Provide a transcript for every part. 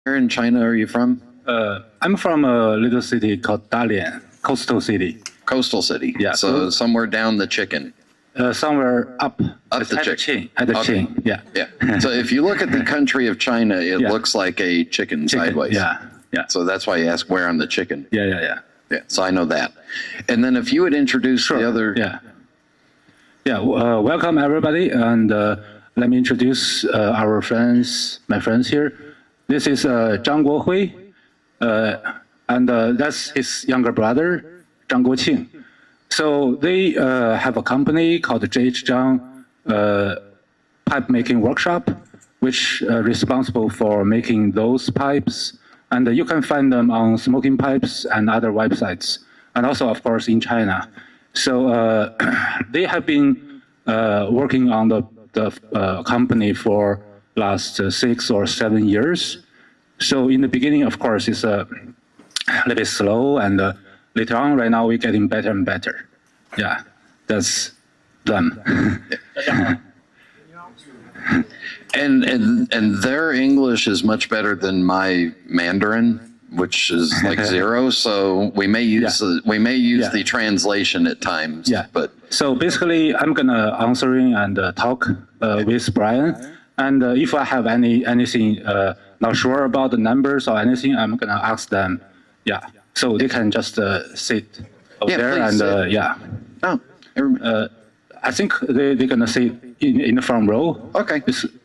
Where in China are you from? I'm from a little city called Dalian, coastal city. Coastal city. Yeah. So somewhere down the chicken. Somewhere up the chicken. At the chin, yeah. Yeah. So if you look at the country of China, it looks like a chicken sideways. Yeah. Yeah. So that's why you ask where on the chicken. Yeah. Yeah. So I know that. And then if you would introduce the other. Yeah. Welcome everybody, and let me introduce our friends, my friends here. This is Zhang Guohui, and that's his younger brother, Zhang Guoqing. So they have a company called Zhang Pipe Making Workshop, which responsible for making those pipes. And you can find them on Smoking Pipes and other websites, and also, of course, in China. So they have been working on the company for last 6 or 7 years. So in the beginning, of course, it's a little bit slow, and later on, right now, we're getting better and better. Yeah, that's them. And their English is much better than my Mandarin, which is like 0. So we may use the translation at times. Yeah. But so basically, I'm gonna answering and talk with Brian. And if I have anything not sure about the numbers or anything, I'm gonna ask them. Yeah. So they can just sit over there and I think they're gonna sit in the front row. Okay.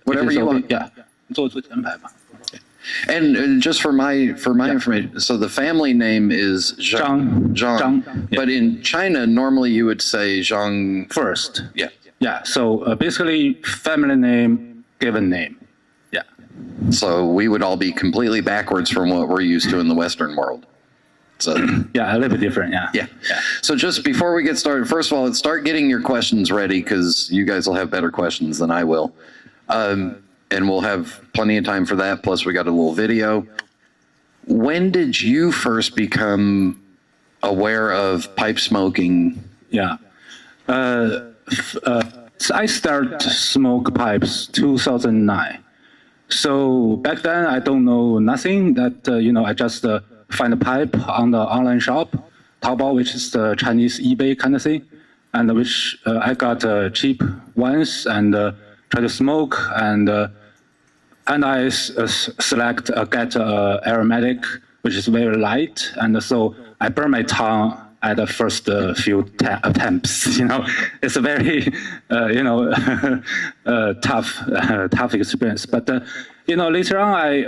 Whatever you want. Yeah. And just for my information, so the family name is Zhang. Zhang. But in China, normally you would say Zhang first. Yeah. Yeah. So basically, family name, given name. Yeah. So we would all be completely backwards from what we're used to in the Western world. So yeah, a little bit different. Yeah. So just before we get started, first of all, let's start getting your questions ready, because you guys will have better questions than I will. And we'll have plenty of time for that. Plus, we got a little video. When did you first become aware of pipe smoking? Yeah. I started smoke pipes 2009. So back then, I don't know nothing. That I just find a pipe on the online shop, Taobao, which is the Chinese eBay kind of thing, and which I got cheap ones and try to smoke, and I select get aromatic, which is very light, and so I burn my tongue at the first few attempts. It's a very tough experience. But later on, I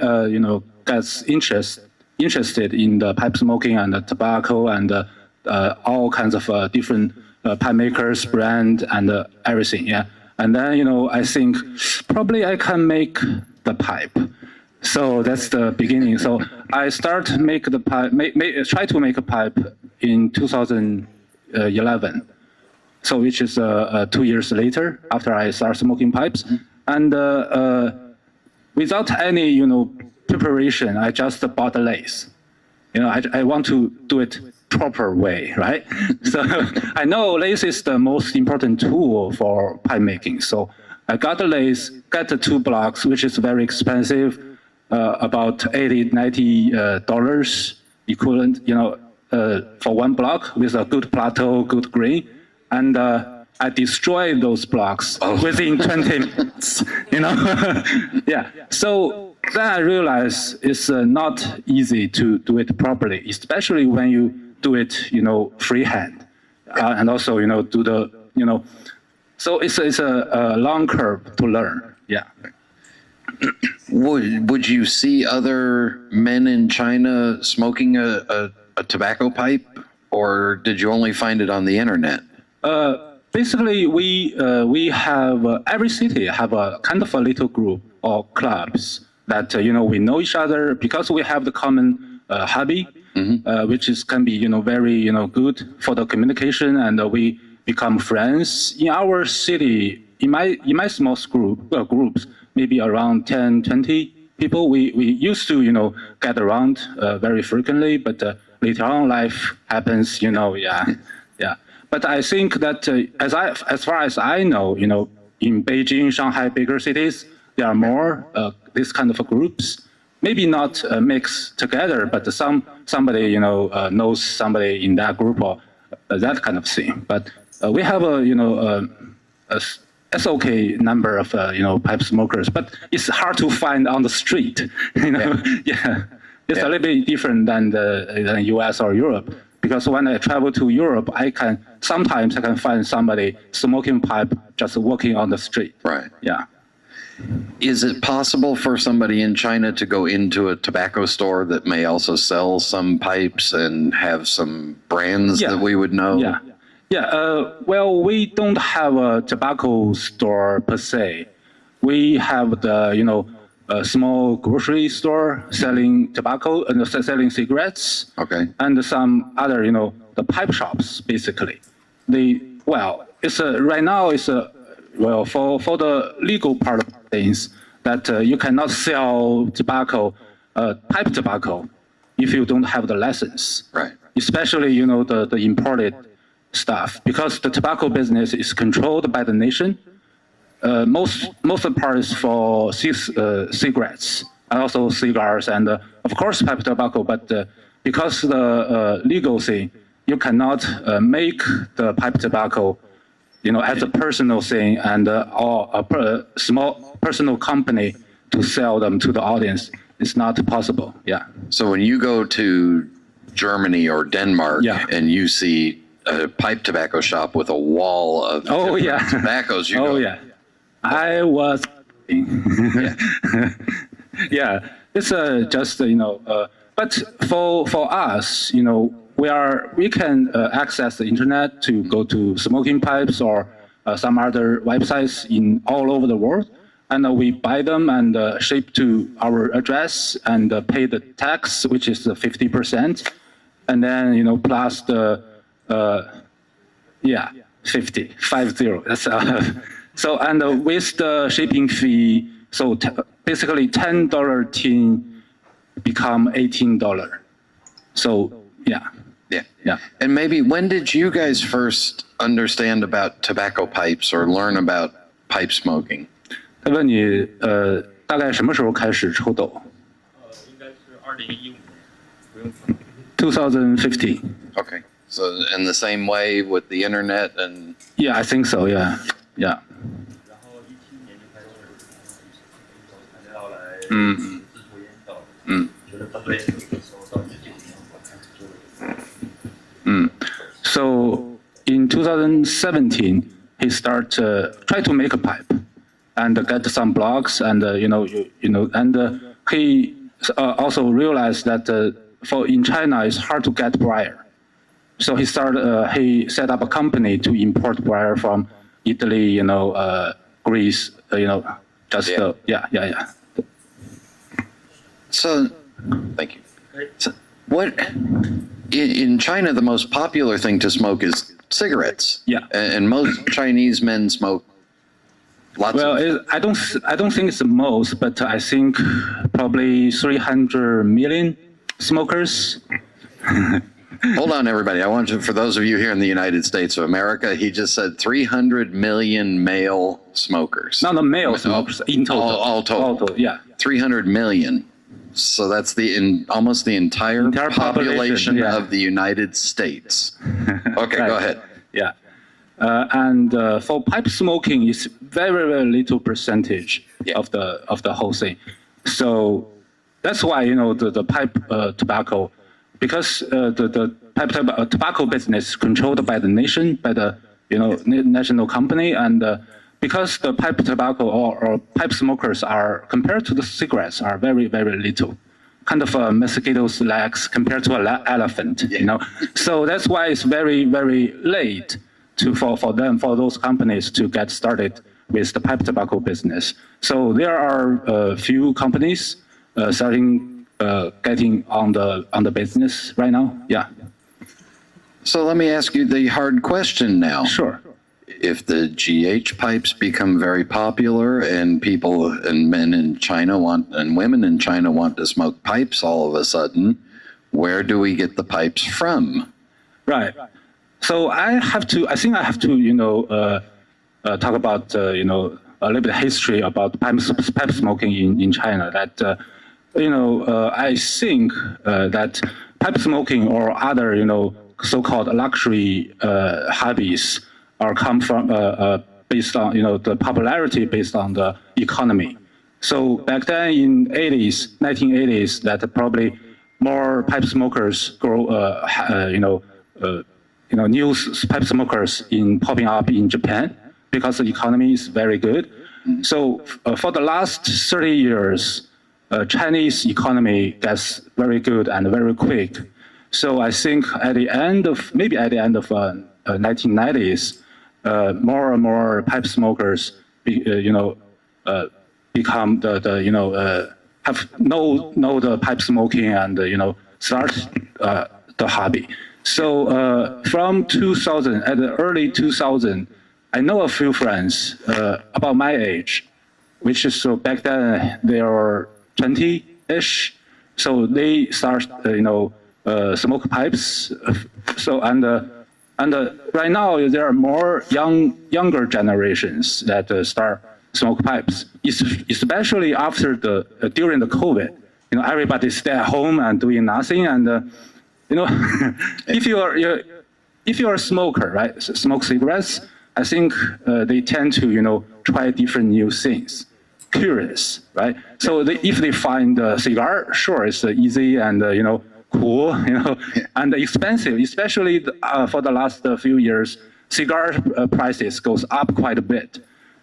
got interested in the pipe smoking and the tobacco and all kinds of different pipe makers, brand, and everything. Yeah. And then, I think probably I can make the pipe. So that's the beginning. So I start make the pipe, try to make a pipe in 2011. So which is 2 years later after I start smoking pipes. And without any, preparation, I just bought the lathe. I want to do it proper way, right? So I know lathe is the most important tool for pipe making. So I got the lathe, got the 2 blocks, which is very expensive, about $80, $90 equivalent, for 1 block with a good plateau, good grain. And I destroyed those blocks within 20 minutes, Yeah. So then I realized it's not easy to do it properly, especially when you do it, freehand, and also, do the, so it's a long curve to learn. Yeah. Would you see other men in China smoking a tobacco pipe, or did you only find it on the internet? Basically, we have every city have a kind of a little group or clubs that we know each other because we have the common hobby, which can be very good for the communication, and we become friends. In our city, in my small groups, maybe around 10, 20 people, we used to get around very frequently, but later on life happens, yeah. But I think that as far as I know, in Beijing, Shanghai, bigger cities, there are more this kind of groups. maybe not mixed together, but somebody knows somebody in that group or that kind of thing. But we have a SOK number of pipe smokers, but it's hard to find on the street. It's a little bit different than the US or Europe, because when I travel to Europe, sometimes I can find somebody smoking pipe just walking on the street. Right. Yeah. Is it possible for somebody in China to go into a tobacco store that may also sell some pipes and have some brands that we would know? Well, we don't have a tobacco store per se. We have the a small grocery store selling tobacco and selling cigarettes. Okay. And some other the pipe shops basically. Right now it's for the legal part of things that you cannot sell tobacco, pipe tobacco, if you don't have the license. Right. Especially the imported stuff, because the tobacco business is controlled by the nation. Most of the part is for cigarettes and also cigars and of course pipe tobacco. But because the legal thing, you cannot make the pipe tobacco, as a personal thing and or a small personal company to sell them to the audience. It's not possible. Yeah. So when you go to Germany or Denmark and you see a pipe tobacco shop with a wall of tobaccos, you go, I was, it's just, but for us, we can access the internet to go to smoking pipes or some other websites in all over the world. And we buy them and ship to our address and pay the tax, which is 50%. And then, plus the, 50. That's so, and with the shipping fee, so basically $10 tin become $18. So, yeah. And maybe when did you guys first understand about tobacco pipes or learn about pipe smoking? 他问你大概什么时候开始抽斗？应该是2015年，不用猜。2015. Okay. So in the same way with the internet and... Yeah, I think so, yeah. 然后17年就开始找材料来制作烟道，觉得不对，所以到19年我开始做了。So in 2017, he started try to make a pipe and get some blogs and and he also realized that in China it's hard to get briar. So he set up a company to import briar from Italy, Greece, So, thank you. So what in China, the most popular thing to smoke is cigarettes. Yeah. And most Chinese men smoke lots of... I don't think it's the most, but I think probably 300 million smokers. Hold on, everybody. I want you, for those of you here in the United States of America, he just said 300 million male smokers. Not the male smokers, in total. All total. 300 million. So that's almost the entire population of the United States. Okay, right. Go ahead. Yeah. And for pipe smoking, it's very, very little percentage of the whole thing. So that's why, the pipe tobacco, because the pipe tobacco business is controlled by the nation, by the national company, and because the pipe tobacco or pipe smokers are, compared to the cigarettes, are very, very little, kind of a mosquito's legs compared to an elephant, So that's why it's very, very late for those companies to get started with the pipe tobacco business. So there are a few companies getting on the business right now. Yeah. So let me ask you the hard question now. Sure. If the GH pipes become very popular and people and men in China and women in China want to smoke pipes all of a sudden, where do we get the pipes from? Right. So I think I have to, talk about, a little bit of history about pipe smoking in China. That I think that pipe smoking or other, so-called luxury hobbies are come from based on, the popularity based on the economy. So back then in 1980s, that probably more pipe smokers grow, new pipe smokers popping up in Japan because the economy is very good. So for the last 30 years, Chinese economy gets very good and very quick. So I think at the end of 1990s, more and more pipe smokers, become have know the pipe smoking and start the hobby. So from 2000, at the early 2000, I know a few friends about my age, which is so back then they were 20-ish. So they start smoke pipes. So and right now there are more younger generations that start smoke pipes, especially after during the COVID. Everybody stay at home and doing nothing, and if you're a smoker, right, smoke cigarettes, I think they tend to try different new things, curious, right? So if they find a cigar, sure, it's easy and cool, and expensive, especially for the last few years, cigar prices goes up quite a bit.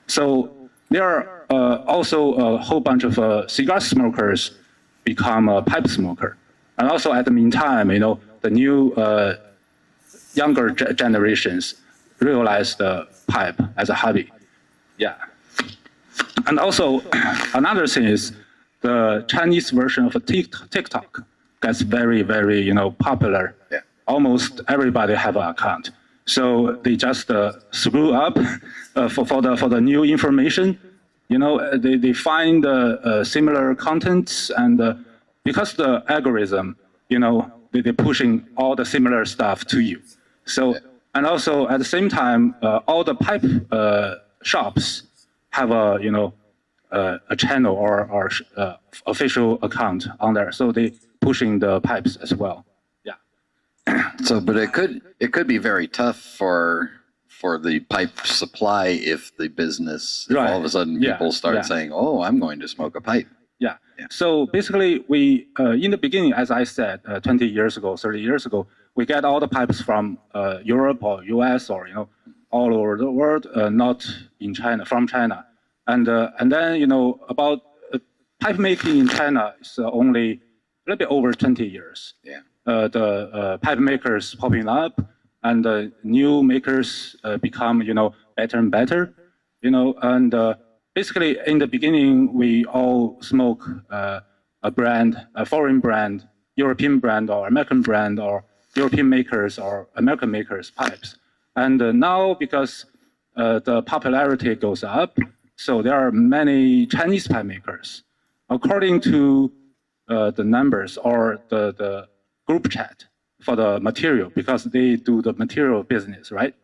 So there are also a whole bunch of cigar smokers become a pipe smoker. And also at the meantime, the new younger generations realize the pipe as a hobby. Yeah. And also another thing is the Chinese version of TikTok gets very, very, popular. Yeah. Almost everybody have an account. So they just screw up for the new information. They find similar contents, and because the algorithm, they're pushing all the similar stuff to you. So, and also at the same time, all the pipe shops have a channel or official account on there. So they pushing the pipes as well. Yeah. So, but it could be very tough for the pipe supply if the business, if all of a sudden people start saying, "Oh, I'm going to smoke a pipe." Yeah. So basically, we in the beginning, as I said, 20 years ago, 30 years ago, we get all the pipes from Europe or US or all over the world, not in China, from China, and then about pipe making in China is only a little bit over 20 years. Yeah. The pipe makers popping up, and the new makers become better and better, and basically in the beginning we all smoke a foreign brand, European brand or American brand or European makers or American makers pipes, and now because the popularity goes up, so there are many Chinese pipe makers. According to the numbers or the group chat for the material, because they do the material business, right?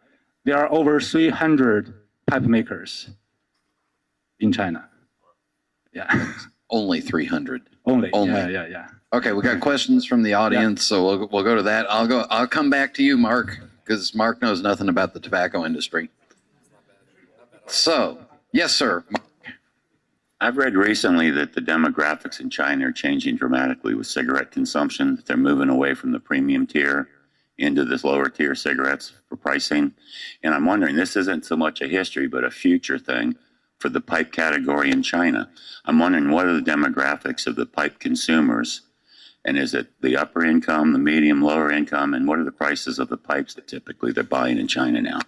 There are over 300 pipe makers in China. Yeah. Only 300. Only. Only. Yeah. Okay, we got questions from the audience, so we'll go to that. I'll come back to you, Mark, because Mark knows nothing about the tobacco industry. So, yes, sir. I've read recently that the demographics in China are changing dramatically with cigarette consumption, that they're moving away from the premium tier into this lower tier cigarettes for pricing. And I'm wondering, this isn't so much a history, but a future thing for the pipe category in China. I'm wondering, what are the demographics of the pipe consumers? And is it the upper income, the medium, lower income, and what are the prices of the pipes that typically they're buying in China now?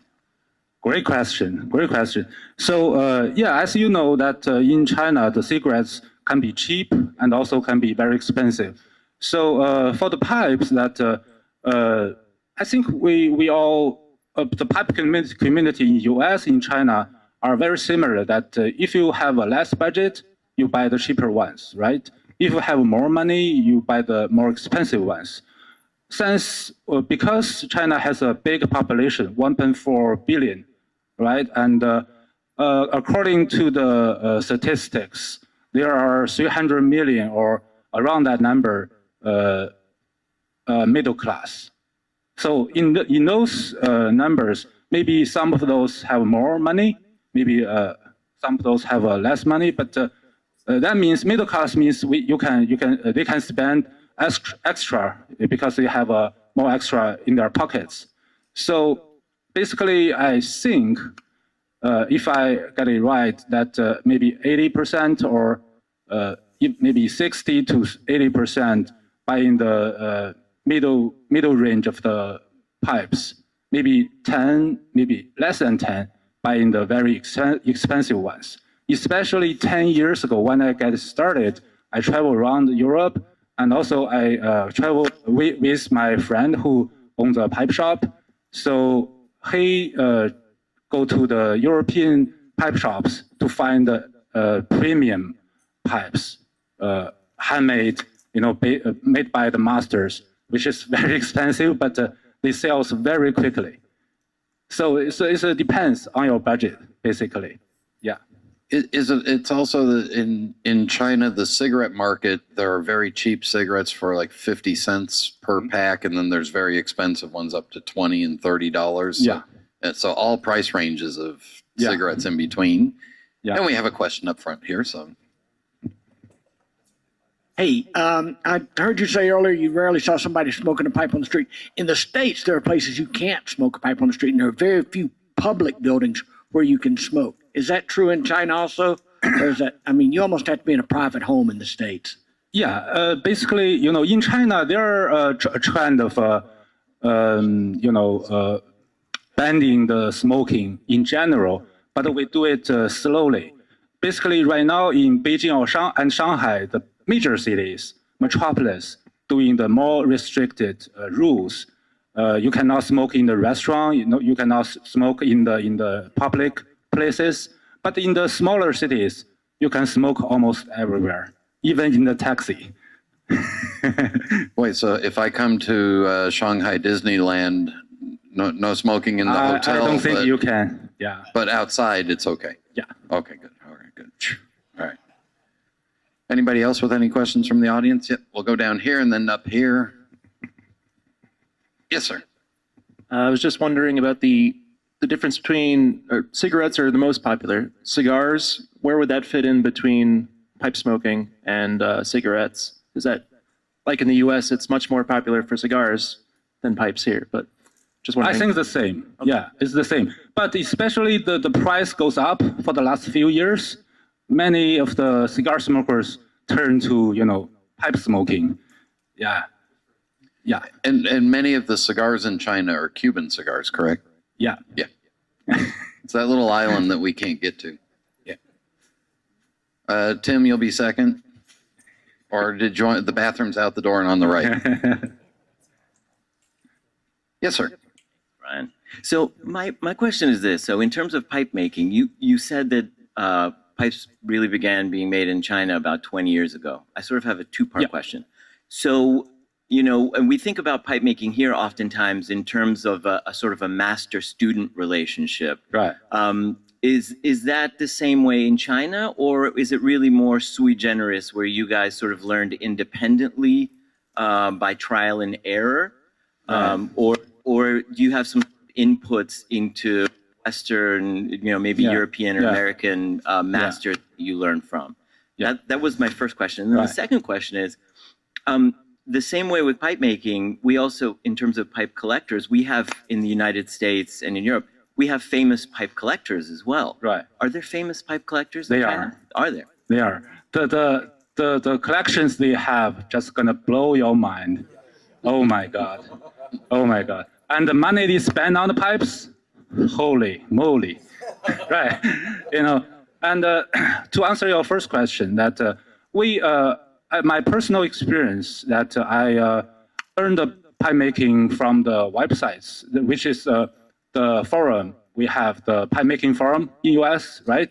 Great question. Great question. So, as you know, that in China, the cigarettes can be cheap and also can be very expensive. So, for the pipes, that I think we all, the pipe community in US, in China, are very similar. That if you have a less budget, you buy the cheaper ones, right? If you have more money, you buy the more expensive ones. Since because China has a big population, 1.4 billion. Right, and according to the statistics, there are 300 million or around that number, middle class. So in those numbers, maybe some of those have more money, maybe some of those have less money, but that means middle class means they can spend extra because they have more extra in their pockets. So basically, I think if I get it right, that maybe 80% or maybe 60 to 80% buy in the middle range of the pipes, maybe 10, maybe less than 10 buy in the very expensive ones. Especially 10 years ago when I got started, I traveled around Europe, and also I traveled with my friend who owns a pipe shop. So he go to the European pipe shops to find premium pipes, handmade, made by the masters, which is very expensive, but they sell very quickly. So it depends on your budget, basically. Yeah. It's also in China, the cigarette market, there are very cheap cigarettes for like 50 cents per pack, and then there's very expensive ones up to $20 and $30. Yeah. So all price ranges of cigarettes in between. Yeah. And we have a question up front here. So. Hey, I heard you say earlier you rarely saw somebody smoking a pipe on the street. In the States, there are places you can't smoke a pipe on the street, and there are very few public buildings where you can smoke. Is that true in China also? Or is that, I mean, you almost have to be in a private home in the States. Yeah, basically, in China, there are a trend of, banning the smoking in general, but we do it slowly. Basically, right now in Beijing and Shanghai, the major cities, metropolis, doing the more restricted rules. You cannot smoke in the restaurant. You cannot smoke in the public places. But in the smaller cities, you can smoke almost everywhere, even in the taxi. Wait, so if I come to Shanghai Disneyland, no smoking in the hotel? I don't think you can. Yeah. But outside, it's okay. Yeah. Okay, good. All right, good. All right. Anybody else with any questions from the audience? Yep, we'll go down here and then up here. Yes, sir. I was just wondering about the difference between cigarettes are the most popular. Cigars, where would that fit in between pipe smoking and cigarettes? Is that, like in the U.S., it's much more popular for cigars than pipes here, but just wondering. I think the same. Okay. Yeah, it's the same. But especially the price goes up for the last few years. Many of the cigar smokers turn to, pipe smoking. Yeah. Yeah. And many of the cigars in China are Cuban cigars, correct? Yeah. Yeah. It's that little island that we can't get to. Yeah. Tim, you'll be second. Or did you want the bathroom's out the door and on the right? Yes, sir. Brian. So my question is this. So in terms of pipe making, you said that pipes really began being made in China about 20 years ago. I sort of have a two-part question. So, and we think about pipe making here oftentimes in terms of a sort of a master-student relationship. Right. Is that the same way in China, or is it really more sui generis, where you guys sort of learned independently by trial and error, or do you have some inputs into Western, maybe European or American master that you learned from? That was my first question. And then the second question is, the same way with pipe making, we also, in terms of pipe collectors, we have in the United States and in Europe, we have famous pipe collectors as well. Right. Are there famous pipe collectors? They are. Are there? They are. The collections they have just gonna blow your mind. Oh my God. Oh my God. And the money they spend on the pipes, holy moly. Right. And to answer your first question, that my personal experience that I learned the pipe making from the websites, which is the forum. We have the pipe making forum in US, right?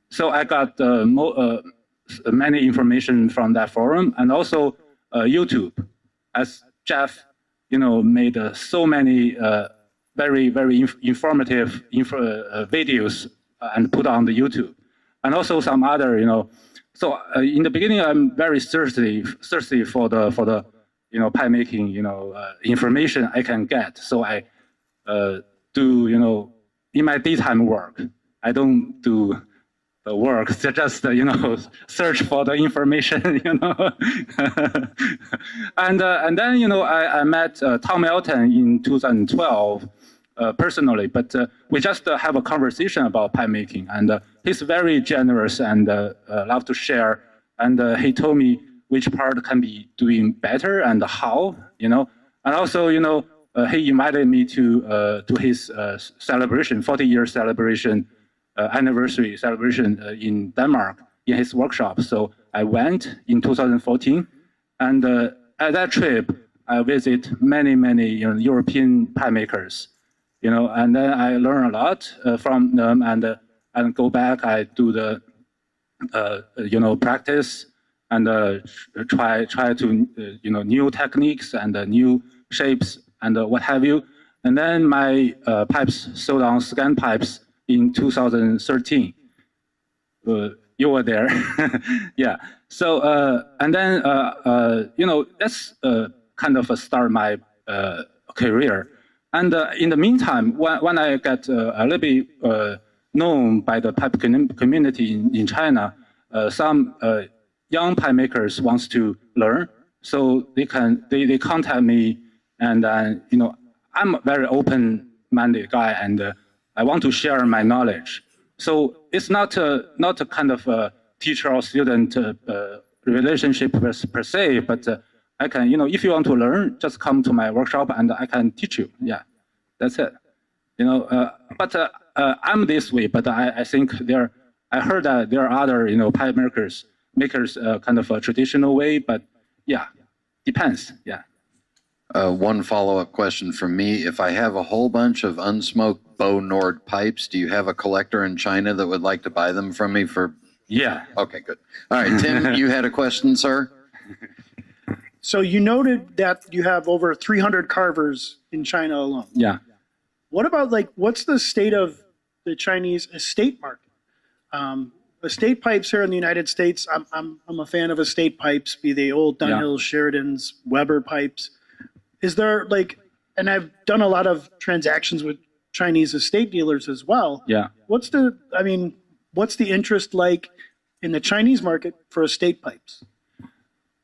So I got many information from that forum, and also YouTube, as Jeff, made so many very, very informative videos and put on the YouTube. and also some other, So in the beginning, I'm very thirsty for the pipe making, information I can get. So I do, in my daytime work, I don't do the work, just search for the information, and then I met Tom Elton in 2012 personally, but we just have a conversation about pipe making, and he's very generous and love to share, and he told me which part can be doing better and how, and also he invited me to his celebration, 40-year celebration. Anniversary celebration in Denmark in his workshop. So I went in 2014, and at that trip, I visit many European pipe makers, and then I learn a lot from them, and go back. I do the practice and try to new techniques and new shapes and what have you. And then my pipes sold on scan pipes in 2013. You were there. Yeah. So, and then, that's kind of start my career. And in the meantime, when I get a little bit known by the pipe community in China, some young pipe makers wants to learn. So they contact me, and I'm a very open-minded guy, and I want to share my knowledge. So it's not a kind of a teacher or student relationship per se, but I can, if you want to learn, just come to my workshop and I can teach you. Yeah, that's it. But I'm this way, but I think I heard that there are other, pipe makers kind of a traditional way, but yeah, depends. Yeah. One follow-up question from me. If I have a whole bunch of unsmoked Bo Nord pipes, do you have a collector in China that would like to buy them from me for? Yeah. Okay, good. All right, Tim, you had a question, sir? So you noted that you have over 300 carvers in China alone. Yeah. What about what's the state of the Chinese estate market? Estate pipes here in the United States, I'm a fan of estate pipes, be they old Dunhill, Sheridans, Weber pipes. Is there and I've done a lot of transactions with Chinese estate dealers as well. Yeah. What's the interest like in the Chinese market for estate pipes?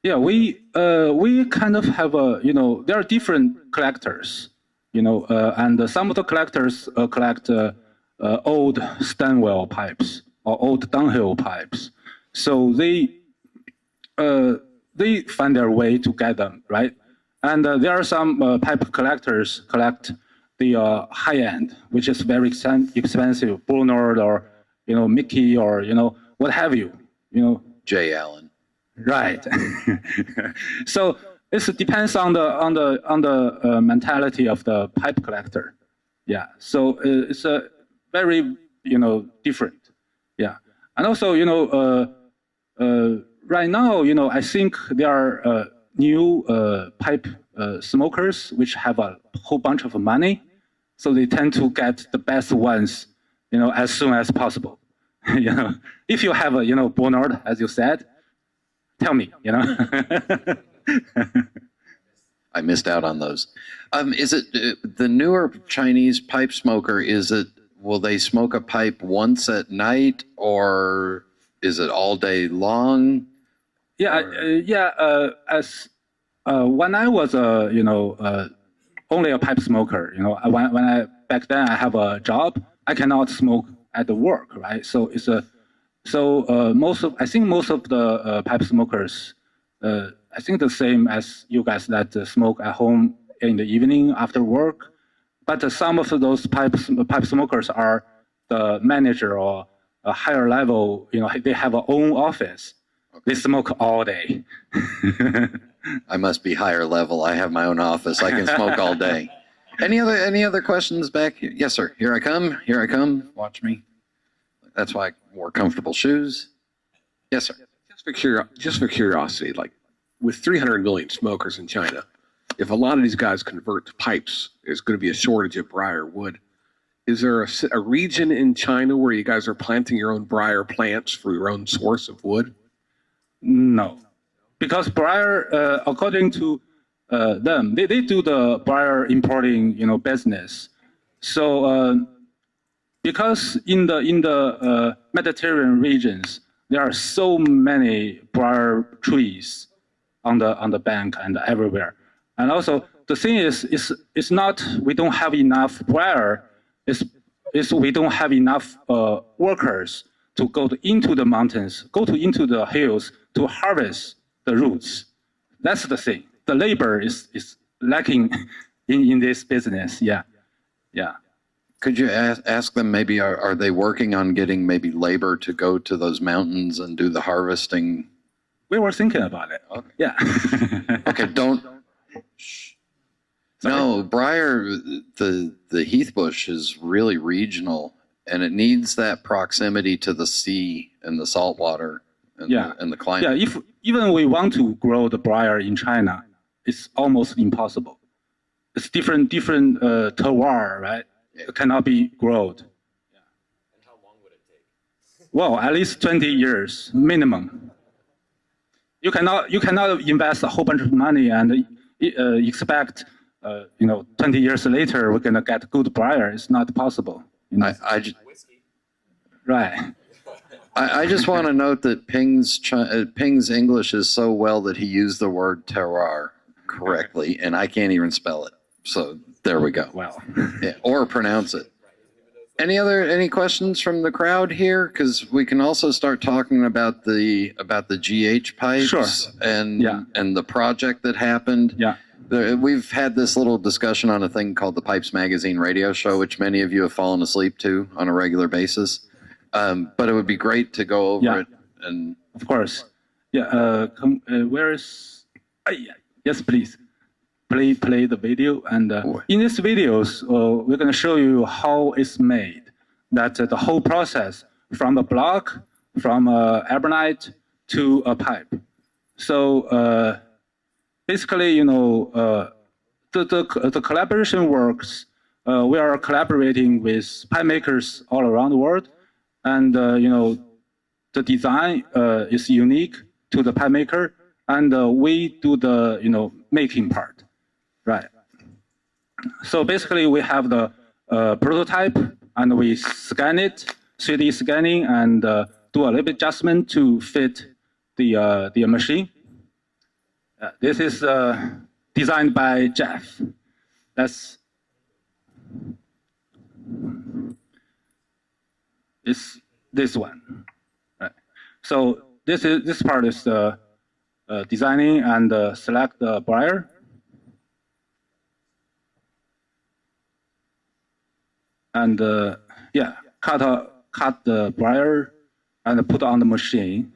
Yeah, we kind of have there are different collectors, and some of the collectors collect old Stanwell pipes or old Dunhill pipes. So they find their way to get them, right? And there are some pipe collectors collect the high end, which is very expensive, Bo Nord or Mickey or what have you, J. Allen. Right. So it depends on the mentality of the pipe collector. Yeah. So it's a very different. Yeah. And also right now I think there are new pipe smokers which have a whole bunch of money, so they tend to get the best ones as soon as possible. If you have a Bo Nord, as you said, tell me. I missed out on those. Is it the newer Chinese pipe smoker? Will they smoke a pipe once at night, or is it all day long? Yeah, as when I was only a pipe smoker, when back then I have a job, I cannot smoke at the work, right? So it's I think most of the pipe smokers, I think the same as you guys that smoke at home in the evening after work. But some of those pipe smokers are the manager or a higher level. They have their own office. They smoke all day. I must be higher level. I have my own office. I can smoke all day. Any other questions back here? Yes, sir. Here I come. Here I come. Watch me. That's why I wore comfortable shoes. Yes, sir. Just for curiosity, with 300 million smokers in China, if a lot of these guys convert to pipes, there's going to be a shortage of briar wood. Is there a region in China where you guys are planting your own briar plants for your own source of wood? No, because briar, according to them, they do the briar importing, business. So because in the Mediterranean regions, there are so many briar trees on the bank and everywhere. And also the thing is, it's not we don't have enough briar. It's we don't have enough workers to go into the mountains, into the hills to harvest the roots. That's the thing. The labor is lacking in this business. Yeah. Could you ask them maybe are they working on getting maybe labor to go to those mountains and do the harvesting? We were thinking about it. Okay. Yeah. Okay, don't. No, briar, the heath bush is really regional, and it needs that proximity to the sea and the salt water and the climate. Yeah, if even we want to grow the briar in China, it's almost impossible. It's different terroir, right? It cannot be grown. Yeah. And how long would it take? Well, at least 20 years minimum. You cannot invest a whole bunch of money and expect 20 years later we're gonna get good briar. It's not possible. Right. I just want to note that Ping's English is so well that he used the word terroir correctly, and I can't even spell it. So there we go. Wow. Yeah, or pronounce it. Any questions from the crowd here? Because we can also start talking about the GH pipes Sure. and the project that happened. Yeah. We've had this little discussion on a thing called the Pipes Magazine radio show, which many of you have fallen asleep to on a regular basis. But it would be great to go over it. And of course. Yeah. Where is? Yes, please. Play the video. And in this videos, we're going to show you how it's made. That the whole process from a block, from ebonite to a pipe. So basically, the collaboration works. We are collaborating with pipe makers all around the world. And, the design is unique to the pipe maker. And we do the, making part. Right. So basically, we have the prototype, and we scan it, 3D scanning, and do a little bit adjustment to fit the machine. This is designed by Jeff. That's this one. Right. So this part is designing and select the briar. And cut the briar and put on the machine.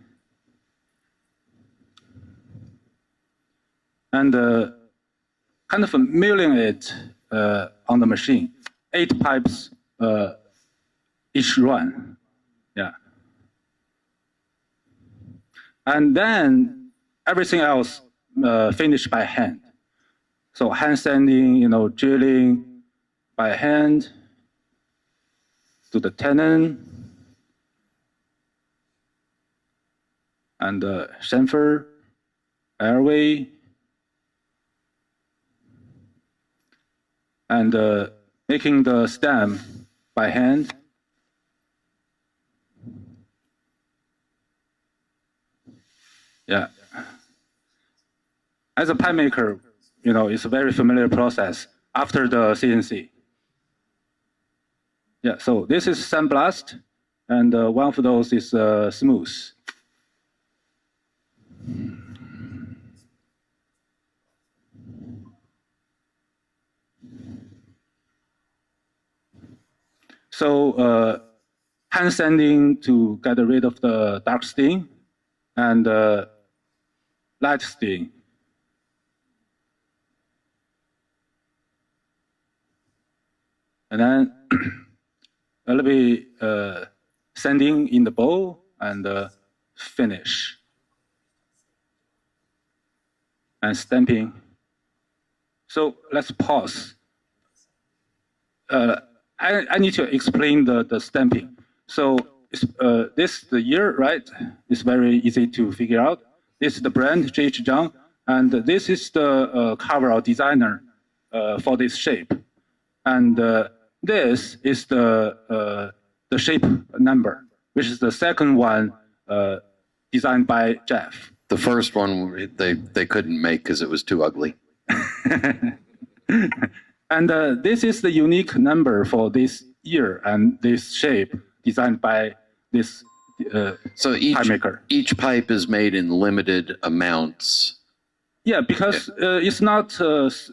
And kind of milling it on the machine. 8 pipes each run. Yeah. And then everything else finished by hand. So hand sanding, drilling by hand. To the tenon and the chamfer, airway, and making the stem by hand. Yeah. As a pipe maker, it's a very familiar process after the CNC. Yeah, so this is sandblast, and one of those is smooth. So hand sanding to get rid of the dark stain and light stain. And then a little bit sanding in the bowl and finish. And stamping. So let's pause. I need to explain the stamping. So the year, right? It's very easy to figure out. This is the brand, Zhang, and this is the cover or designer for this shape. And this is the shape number, which is the second one designed by Jeff. The first one they couldn't make because it was too ugly. And this is the unique number for this year and this shape designed by this so pipe maker. Each pipe is made in limited amounts. Yeah, because it's not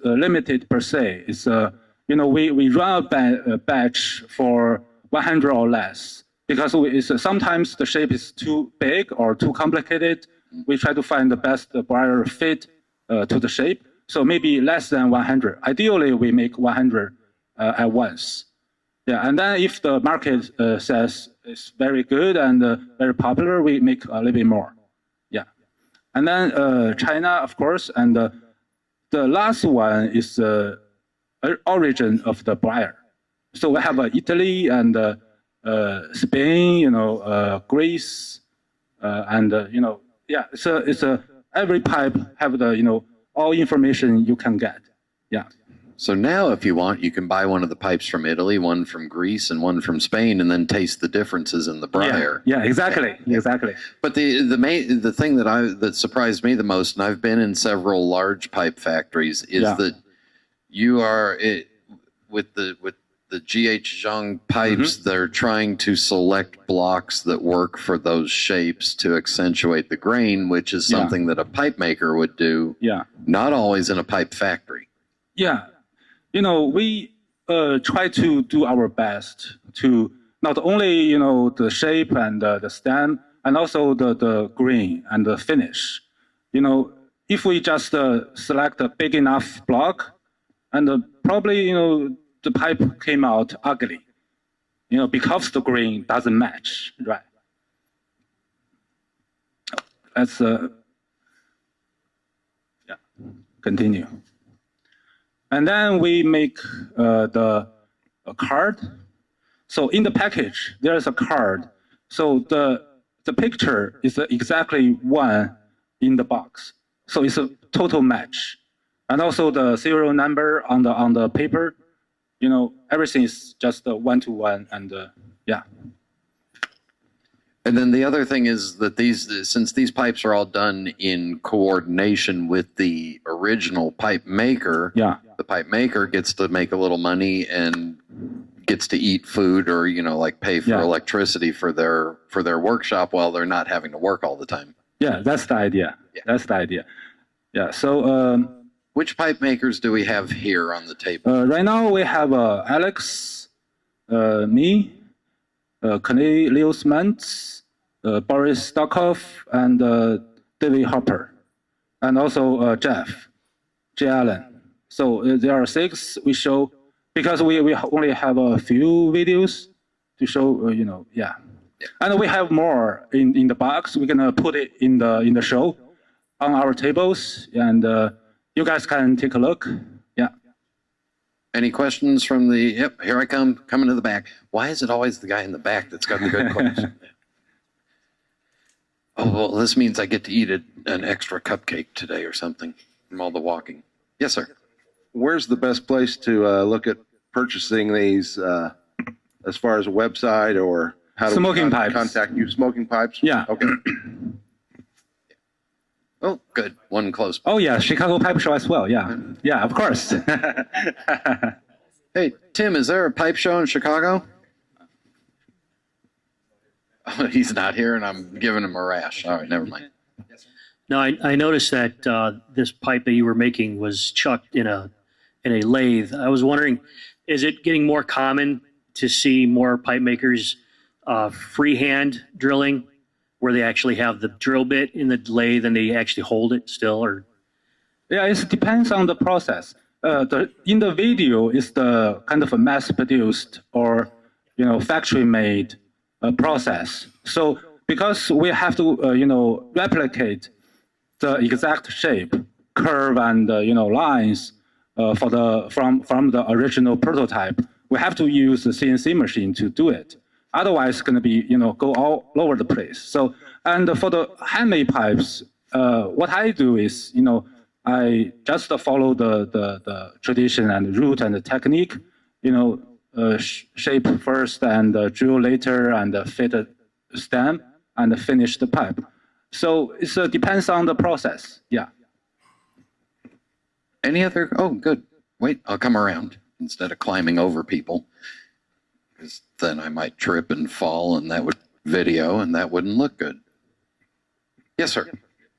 limited per se. It's we run a batch for 100 or less because sometimes the shape is too big or too complicated. We try to find the best briar fit to the shape. So maybe less than 100. Ideally, we make 100 at once. Yeah, and then if the market says it's very good and very popular, we make a little bit more. Yeah, and then China, of course, and the last one is the origin of the briar. So we have Italy and Spain, Greece, and yeah. It's every pipe have the all information you can get. Yeah. So now, if you want, you can buy one of the pipes from Italy, one from Greece, and one from Spain, and then taste the differences in the briar. Yeah, exactly, exactly. But the thing that surprised me the most, and I've been in several large pipe factories, is that you are with the Zhang pipes. They're trying to select blocks that work for those shapes to accentuate the grain, which is something that a pipe maker would do. Yeah. Not always in a pipe factory. Yeah. We try to do our best to not only, the shape and the stem, and also the grain and the finish. If we just select a big enough block, and probably, the pipe came out ugly, because the grain doesn't match, right? Let's, continue. And then we make a card. So in the package, there's a card. So the picture is exactly one in the box. So it's a total match. And also the serial number on the paper, everything is just one-to-one, and yeah. And then the other thing is that since these pipes are all done in coordination with the original pipe maker, the pipe maker gets to make a little money and gets to eat food or pay for electricity for their workshop while they're not having to work all the time. Yeah, that's the idea. Yeah. That's the idea. Yeah. So which pipe makers do we have here on the table? Right now we have Alex, me, Cornelius Mantz, Boris Stokov, and David Hopper, and also Jeff, J. Allen. So there are 6 we show, because we only have a few videos to show, yeah. And we have more in the box. We're gonna put it in the show on our tables, and you guys can take a look. Yeah. Any questions from the? Yep, here I come, coming to the back. Why is it always the guy in the back that's got the good questions? Oh, well, this means I get to eat an extra cupcake today or something from all the walking. Yes, sir. Where's the best place to look at purchasing these as far as a website or how to contact you? Smoking pipes? Yeah. Okay. Oh, good. One close. Oh, yeah, Chicago Pipe Show as well. Yeah. Yeah, of course. Hey, Tim, is there a pipe show in Chicago? Oh, he's not here, and I'm giving him a rash. All right, never mind. No, I noticed that this pipe that you were making was chucked in a lathe. I was wondering, is it getting more common to see more pipe makers freehand drilling, where they actually have the drill bit in the lathe and they actually hold it still, or? Yeah, it depends on the process. In the video is the kind of a mass-produced or factory-made process. So because we have to replicate the exact shape, curve, and lines from the original prototype, we have to use the CNC machine to do it. Otherwise, it's going to be, go all over the place. So, and for the handmade pipes, what I do is, I just follow the tradition and route and the technique, shape first and drill later and fit a stem and finish the pipe. So it depends on the process. Yeah. Any other? Oh, good. Wait, I'll come around instead of climbing over people, because then I might trip and fall, and that would video, and that wouldn't look good. Yes, sir.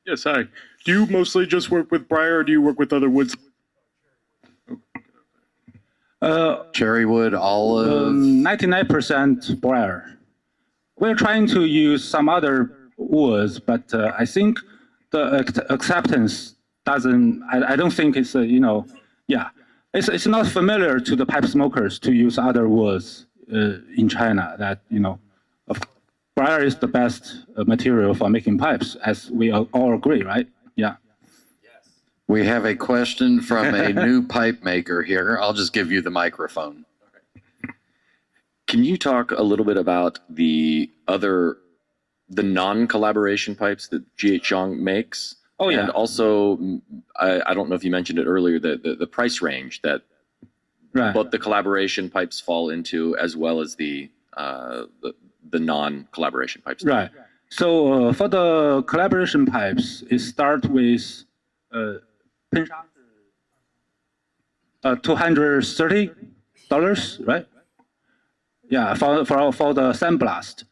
Yes, hi. Do you mostly just work with briar, or do you work with other woods? Cherry wood, olive. 99% briar. We're trying to use some other woods, but I think the acceptance doesn't. I don't think it's yeah. It's not familiar to the pipe smokers to use other woods in China. That briar is the best material for making pipes, as we all agree, right? Yeah. We have a question from a new pipe maker here. I'll just give you the microphone. Can you talk a little bit about the non-collaboration pipes that Zhang makes? Oh, yeah. And also, I don't know if you mentioned it earlier, the price range that both the collaboration pipes fall into, as well as the non-collaboration pipes. Right. So for the collaboration pipes, it starts with Ping Zhan, $230, right? Yeah, for the sandblast,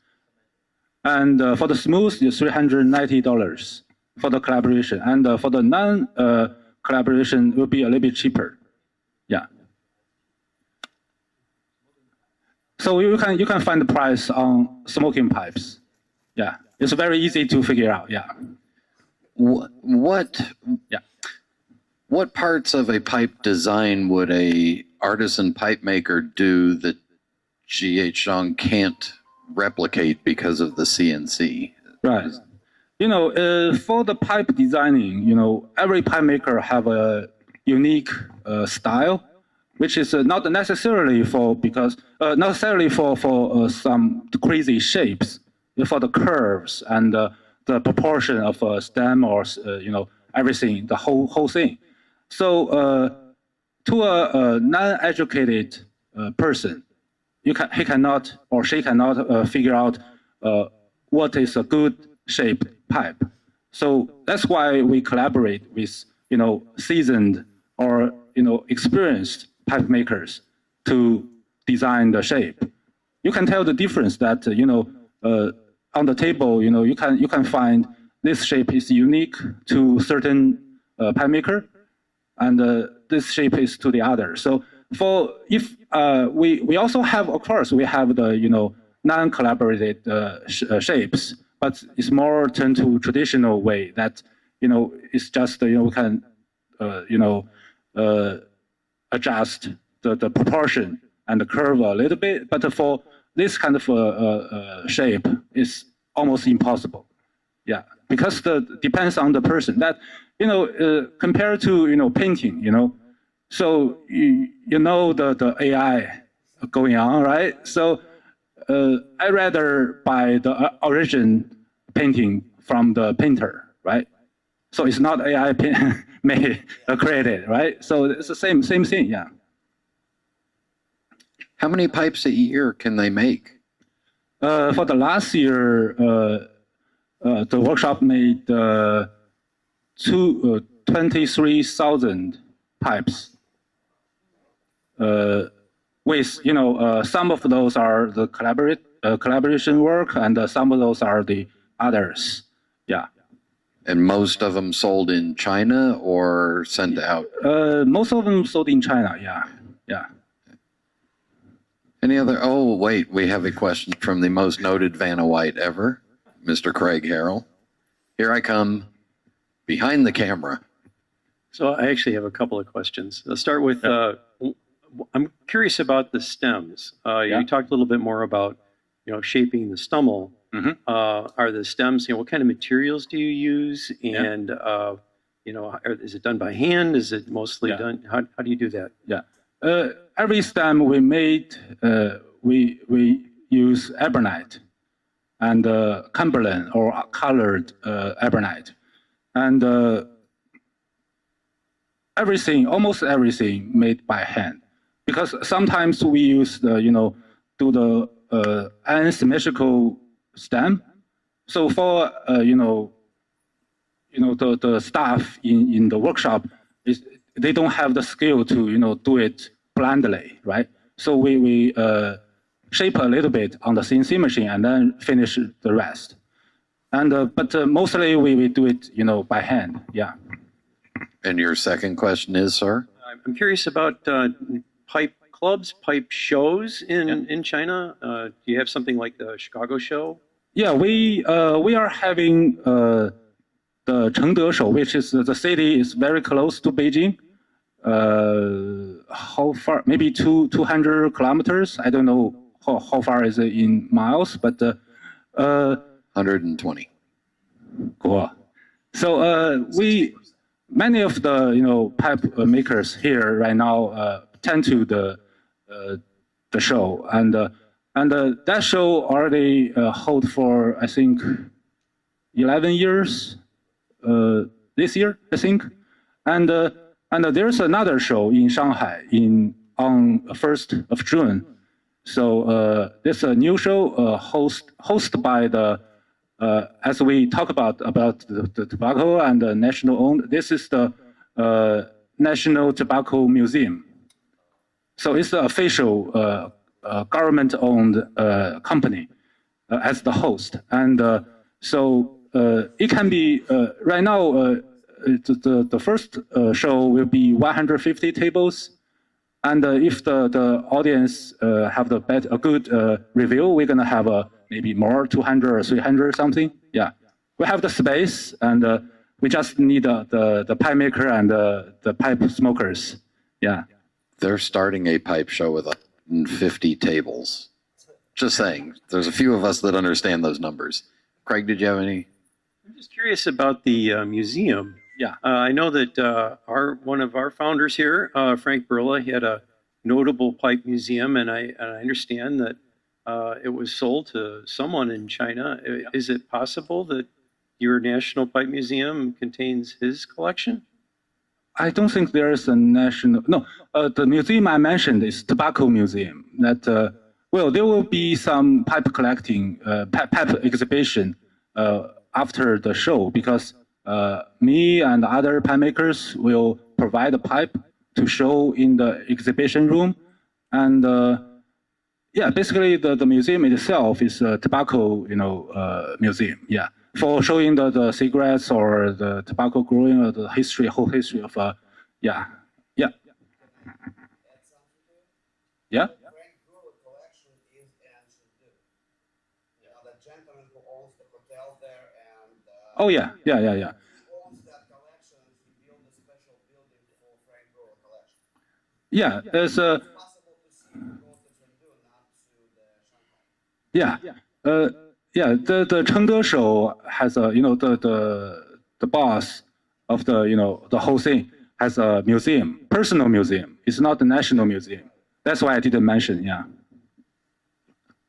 and for the smooth, it's $390 for the collaboration, and for the non-collaboration, it will be a little bit cheaper. Yeah. So you can find the price on smoking pipes. Yeah, it's very easy to figure out. Yeah. What parts of a pipe design would a artisan pipe maker do that Zhang can't replicate because of the CNC? Right. For the pipe designing, every pipe maker have a unique style, which is not necessarily for some crazy shapes, for the curves and the proportion of a stem or everything, the whole thing. So to a non-educated person, he cannot or she cannot figure out what is a good shaped pipe. So that's why we collaborate with seasoned or experienced pipe makers to design the shape. You can tell the difference that on the table you can find this shape is unique to certain pipe maker, and this shape is to the other. So we also have, of course, we have the non-collaborated shapes, but it's more turned to traditional way that it's just we can adjust the proportion and the curve a little bit, but for this kind of shape is almost impossible. Yeah, because depends on the person. That compared to painting, so the AI going on, right? So I rather buy the origin painting from the painter, right? So it's not AI made created, right? So it's the same thing, yeah. How many pipes a year can they make? For the last year, the workshop made 23,000 pipes. With some of those are the collaboration work, and some of those are the others. Yeah. And most of them sold in China or sent out? Most of them sold in China. Yeah. Yeah. Any other? Oh, wait, we have a question from the most noted Vanna White ever, Mr. Craig Harrell. Here I come, behind the camera. So I actually have a couple of questions. I'll start with, I'm curious about the stems. You talked a little bit more about, shaping the stummel. Mm-hmm. Are the stems, what kind of materials do you use? And, is it done by hand? Is it mostly done? How do you do that? Yeah. every stem we made, we use ebonite and Cumberland or colored ebonite, and everything, almost everything, made by hand. Because sometimes we use the, do the unsymmetrical stem. So for the staff in the workshop they don't have the skill to do it blindly, right? So we shape a little bit on the CNC machine and then finish the rest. And but mostly we do it by hand. Yeah. And your second question is, sir? I'm curious about pipe clubs, pipe shows in China. Do you have something like the Chicago show? Yeah, we are having the Chengde show, which is the city is very close to Beijing. How far? Maybe 200 kilometers. I don't know how far is it in miles, but 120. Cool. So many of the pipe makers here right now tend to the show, and that show already hold for I think 11 years this year, I think, and there's another show in Shanghai on 1st of June. So there's a new show hosted by the as we talk about the tobacco and the national owned. This is the National Tobacco Museum. So it's the official government-owned company as the host, and so it can be right now. The first show will be 150 tables, and if the audience have a good review, we're gonna have maybe more, 200 or 300 something. Yeah, we have the space, and we just need the pipe maker and the pipe smokers. Yeah. They're starting a pipe show with 150 tables. Just saying, there's a few of us that understand those numbers. Craig, did you have any? I'm just curious about the museum. Yeah. I know that one of our founders here, Frank Burla, he had a notable pipe museum, and I understand that it was sold to someone in China. Is it possible that your National Pipe Museum contains his collection? I don't think there is a national. No, the museum I mentioned is Tobacco Museum. That well, there will be some pipe collecting, pipe exhibition after the show, because me and other pipe makers will provide a pipe to show in the exhibition room, and yeah, basically the museum itself is a tobacco museum. Yeah. For showing the cigarettes or the tobacco growing or the history, whole history of yeah. Oh yeah. Yeah, there's a. Yeah. Yeah, the Chengde show has a the boss of the whole thing has a museum, personal museum. It's not the national museum. That's why I didn't mention. Yeah.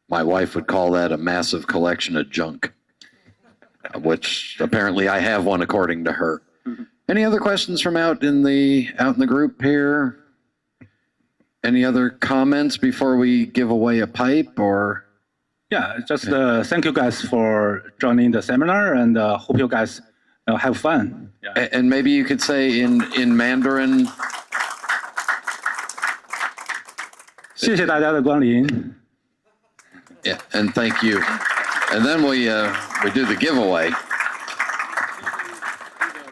My wife would call that a massive collection of junk, which apparently I have one according to her. Mm-hmm. Any other questions from out in the group here? Any other comments before we give away a pipe or? Yeah, just thank you guys for joining the seminar, and hope you guys have fun. Yeah. And maybe you could say in Mandarin. 谢谢大家的光临. Yeah, and thank you. And then we do the giveaway.